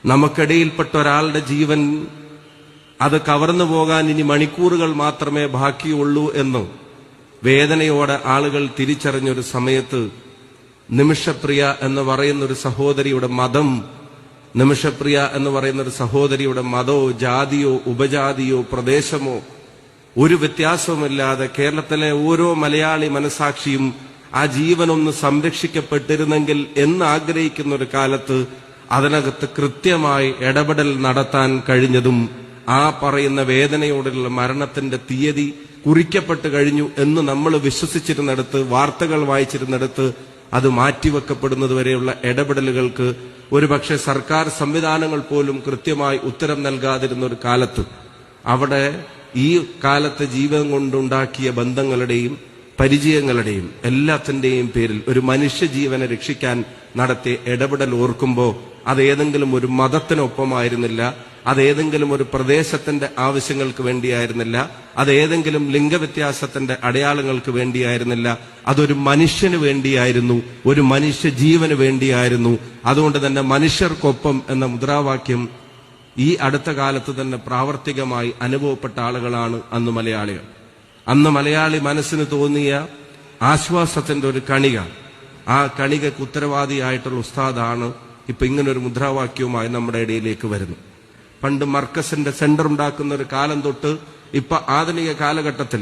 നമുക്കിടയിൽപ്പെട്ട ഒരാളുടെ ജീവൻ അത് കവർന്നു പോകാൻ ഇനി മണിക്കൂറുകൾ മാത്രമേ ബാക്കിയുള്ളൂ എന്നും വേദനയോടെ ആളുകൾ തിരിച്ചറിഞ്ഞൊരു സമയത്ത് നിമിഷപ്രിയ എന്ന് പറയുന്നൊരു സഹോദരിയുടെ മതം, നിമിഷപ്രിയ എന്ന് പറയുന്നൊരു സഹോദരിയുടെ മതമോ ജാതിയോ ഉപജാതിയോ പ്രദേശമോ ഒരു വ്യത്യാസവുമില്ലാതെ കേരളത്തിലെ ഓരോ മലയാളി മനസാക്ഷിയും ആ ജീവനൊന്ന് സംരക്ഷിക്കപ്പെട്ടിരുന്നെങ്കിൽ എന്ന് ആഗ്രഹിക്കുന്ന ഒരു കാലത്ത് അതിനകത്ത് കൃത്യമായി ഇടപെടൽ നടത്താൻ കഴിഞ്ഞതും ആ പറയുന്ന വേദനയോടുള്ള മരണത്തിന്റെ തീയതി കുറിക്കപ്പെട്ട് കഴിഞ്ഞു എന്ന് നമ്മൾ വിശ്വസിച്ചിരുന്നിടത്ത്, വാർത്തകൾ വായിച്ചിരുന്നിടത്ത് അത് മാറ്റിവെക്കപ്പെടുന്നതുവരെയുള്ള ഇടപെടലുകൾക്ക് ഒരുപക്ഷെ സർക്കാർ സംവിധാനങ്ങൾ പോലും കൃത്യമായി ഉത്തരം നൽകാതിരുന്ന ഒരു കാലത്ത് അവിടെ ഈ കാലത്ത് ജീവിതം കൊണ്ടുണ്ടാക്കിയ ബന്ധങ്ങളുടെയും പരിചയങ്ങളുടെയും എല്ലാത്തിന്റെയും പേരിൽ ഒരു മനുഷ്യജീവനെ രക്ഷിക്കാൻ നടത്തിയ ഇടപെടൽ ഓർക്കുമ്പോൾ അതേതെങ്കിലും ഒരു മതത്തിനൊപ്പമായിരുന്നില്ല, അതേതെങ്കിലും ഒരു പ്രദേശത്തിന്റെ ആവശ്യങ്ങൾക്ക് വേണ്ടിയായിരുന്നില്ല, അതേതെങ്കിലും ലിംഗവ്യത്യാസത്തിന്റെ അടയാളങ്ങൾക്ക് വേണ്ടിയായിരുന്നില്ല, അതൊരു മനുഷ്യന് വേണ്ടിയായിരുന്നു, ഒരു മനുഷ്യജീവന് വേണ്ടിയായിരുന്നു. അതുകൊണ്ട് തന്നെ മനുഷ്യർക്കൊപ്പം എന്ന മുദ്രാവാക്യം ഈ അടുത്ത കാലത്ത് തന്നെ പ്രാവർത്തികമായി അനുഭവപ്പെട്ട ആളുകളാണ് അന്ന് മലയാളികൾ. അന്ന് മലയാളി മനസ്സിന് തോന്നിയ ആശ്വാസത്തിന്റെ ഒരു കണിക, ആ കണികക്ക് ഉത്തരവാദിയായിട്ടുള്ള ഉസ്താദാണ് ഇപ്പൊ ഇങ്ങനൊരു മുദ്രാവാക്യവുമായി നമ്മുടെ ഇടയിലേക്ക് വരുന്നു. പണ്ട് മർക്കസിന്റെ സെന്റർ ഉണ്ടാക്കുന്ന ഒരു കാലം തൊട്ട് ഇപ്പൊ ആധുനിക കാലഘട്ടത്തിൽ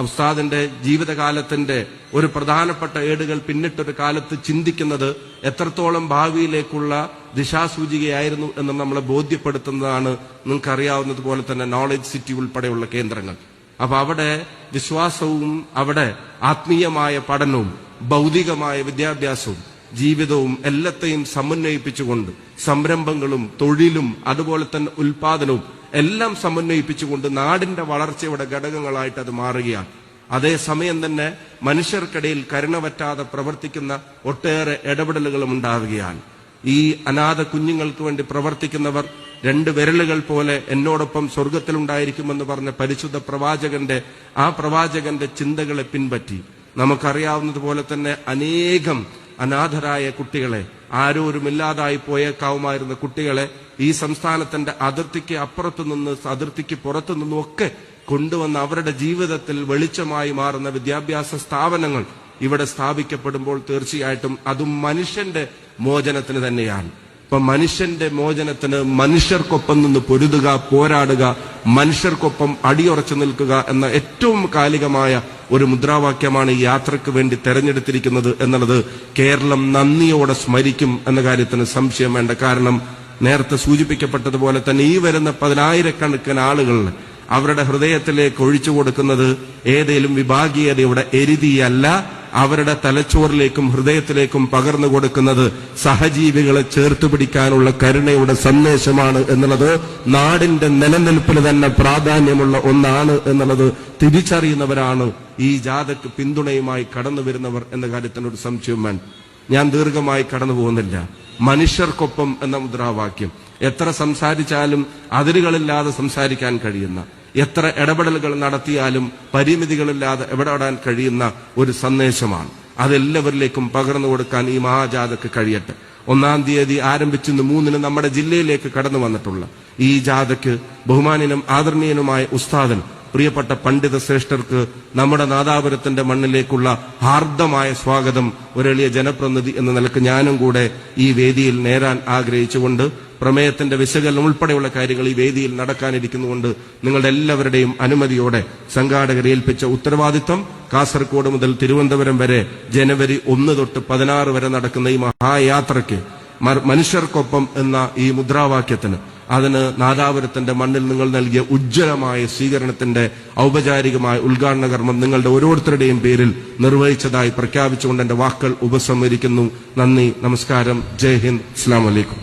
ഉസ്താദിന്റെ ജീവിതകാലത്തിന്റെ ഒരു പ്രധാനപ്പെട്ട ഏടുകൾ പിന്നിട്ടൊരു കാലത്ത് ചിന്തിക്കുന്നത് എത്രത്തോളം ഭാവിയിലേക്കുള്ള ദിശാസൂചികയായിരുന്നു എന്ന് നമ്മളെ ബോധ്യപ്പെടുത്തുന്നതാണ്. നിങ്ങൾക്കറിയാവുന്നതുപോലെ തന്നെ നോളജ് സിറ്റി ഉൾപ്പെടെയുള്ള കേന്ദ്രങ്ങൾ. അപ്പൊ അവിടെ വിശ്വാസവും അവിടെ ആത്മീയമായ പഠനവും ഭൗതികമായ വിദ്യാഭ്യാസവും ജീവിതവും എല്ലാത്തെയും സമന്വയിപ്പിച്ചുകൊണ്ട് സംരംഭങ്ങളും തൊഴിലും അതുപോലെ തന്നെ ഉൽപാദനവും എല്ലാം സമന്വയിപ്പിച്ചുകൊണ്ട് നാടിന്റെ വളർച്ചയുടെ ഘടകങ്ങളായിട്ട് അത് മാറുകയാണ്. അതേസമയം തന്നെ മനുഷ്യർക്കിടയിൽ കരുണ പറ്റാതെ പ്രവർത്തിക്കുന്ന ഒട്ടേറെ ഇടപെടലുകളും ഉണ്ടാവുകയാണ്. ഈ അനാഥ കുഞ്ഞുങ്ങൾക്ക് വേണ്ടി പ്രവർത്തിക്കുന്നവർ 2 വിരലുകൾ പോലെ എന്നോടൊപ്പം സ്വർഗത്തിലുണ്ടായിരിക്കുമെന്ന് പറഞ്ഞ പരിശുദ്ധ പ്രവാചകന്റെ ചിന്തകളെ പിൻപറ്റി നമുക്കറിയാവുന്നതുപോലെ തന്നെ അനേകം അനാഥരായ കുട്ടികളെ, ആരോരുമില്ലാതായി പോയേക്കാവുമായിരുന്ന കുട്ടികളെ ഈ സംസ്ഥാനത്തിന്റെ അതിർത്തിക്ക് അപ്പുറത്തു നിന്ന് അതിർത്തിക്ക് പുറത്തു നിന്നും ഒക്കെ കൊണ്ടുവന്ന് അവരുടെ ജീവിതത്തിൽ വെളിച്ചമായി മാറുന്ന വിദ്യാഭ്യാസ സ്ഥാപനങ്ങൾ ഇവിടെ സ്ഥാപിക്കപ്പെടുമ്പോൾ തീർച്ചയായിട്ടും അതും മനുഷ്യന്റെ മോചനത്തിന് തന്നെയാണ്. ഇപ്പൊ മനുഷ്യന്റെ മോചനത്തിന് മനുഷ്യർക്കൊപ്പം നിന്ന് പൊരുതുക, പോരാടുക, മനുഷ്യർക്കൊപ്പം അടിയുറച്ചു നിൽക്കുക എന്ന ഏറ്റവും കാലികമായ ഒരു മുദ്രാവാക്യമാണ് ഈ യാത്രയ്ക്ക് വേണ്ടി തെരഞ്ഞെടുത്തിരിക്കുന്നത് എന്നുള്ളത് കേരളം നന്ദിയോടെ സ്മരിക്കും എന്ന കാര്യത്തിന് സംശയം വേണ്ട. കാരണം നേരത്തെ സൂചിപ്പിക്കപ്പെട്ടതുപോലെ തന്നെ ഈ വരുന്ന 10,000-കണക്കിന് ആളുകൾ അവരുടെ ഹൃദയത്തിലേക്ക് ഒഴിച്ചു കൊടുക്കുന്നത് ഏതെങ്കിലും വിഭാഗീയതയുടെ എരുതിയല്ല, അവരുടെ തലച്ചോറിലേക്കും ഹൃദയത്തിലേക്കും പകർന്നു കൊടുക്കുന്നത് സഹജീവികളെ ചേർത്ത് പിടിക്കാനുള്ള കരുണയുടെ സന്ദേശമാണ് എന്നുള്ളത് നാടിന്റെ നിലനിൽപ്പിന് തന്നെ പ്രാധാന്യമുള്ള ഒന്നാണ് എന്നുള്ളത് തിരിച്ചറിയുന്നവരാണ് ഈ ജാഥയ്ക്ക് പിന്തുണയുമായി കടന്നു വരുന്നവർ എന്ന കാര്യത്തിനൊരു സംശയവും വേണ്ട. ഞാൻ ദീർഘമായി കടന്നു പോകുന്നില്ല. മനുഷ്യർക്കൊപ്പം എന്ന മുദ്രാവാക്യം എത്ര സംസാരിച്ചാലും അതിരുകളില്ലാതെ സംസാരിക്കാൻ കഴിയുന്ന, എത്ര ഇടപെടലുകൾ നടത്തിയാലും പരിമിതികളില്ലാതെ ഇടപെടാൻ കഴിയുന്ന ഒരു സന്ദേശമാണ്. അതെല്ലാവരിലേക്കും പകർന്നു കൊടുക്കാൻ ഈ മഹാജാഥക്ക് കഴിയട്ടെ. 1-ാം തീയതി ആരംഭിച്ച് 3-ന് നമ്മുടെ ജില്ലയിലേക്ക് കടന്നു വന്നിട്ടുള്ള ഈ ജാഥയ്ക്ക് ബഹുമാന്യനും ആദരണീയനുമായ ഉസ്താദൻ പ്രിയപ്പെട്ട പണ്ഡിത ശ്രേഷ്ഠർക്ക് നമ്മുടെ നാദാപുരത്തിന്റെ മണ്ണിലേക്കുള്ള ഹാർദമായ സ്വാഗതം ഒരെളിയ ജനപ്രതിനിധി എന്ന നിലക്ക് ഞാനും കൂടെ ഈ വേദിയിൽ നേരാൻ ആഗ്രഹിച്ചുകൊണ്ട് പ്രമേയത്തിന്റെ വിശകലനം ഉൾപ്പെടെയുള്ള കാര്യങ്ങൾ ഈ വേദിയിൽ നടക്കാനിരിക്കുന്നുകൊണ്ട് നിങ്ങളുടെ എല്ലാവരുടെയും അനുമതിയോടെ സംഘാടകരെ ഏൽപ്പിച്ച ഉത്തരവാദിത്വം കാസർഗോഡ് മുതൽ തിരുവനന്തപുരം വരെ ജനുവരി 1 തൊട്ട് 16 വരെ നടക്കുന്ന ഈ മഹായാത്രയ്ക്ക് മനുഷ്യർക്കൊപ്പം എന്ന ഈ മുദ്രാവാക്യത്തിന് അതിന് നാദാപുരത്തിന്റെ മണ്ണിൽ നിങ്ങൾ നൽകിയ ഉജ്ജ്വലമായ സ്വീകരണത്തിന്റെ ഔപചാരികമായ ഉദ്ഘാടന കർമ്മം നിങ്ങളുടെ ഓരോരുത്തരുടെയും പേരിൽ നിർവഹിച്ചതായി പ്രഖ്യാപിച്ചുകൊണ്ട് എന്റെ വാക്കുകൾ ഉപസംഹരിക്കുന്നു. നന്ദി, നമസ്കാരം, ജയ് ഹിന്ദ്, അസ്സലാമു അലൈക്കും.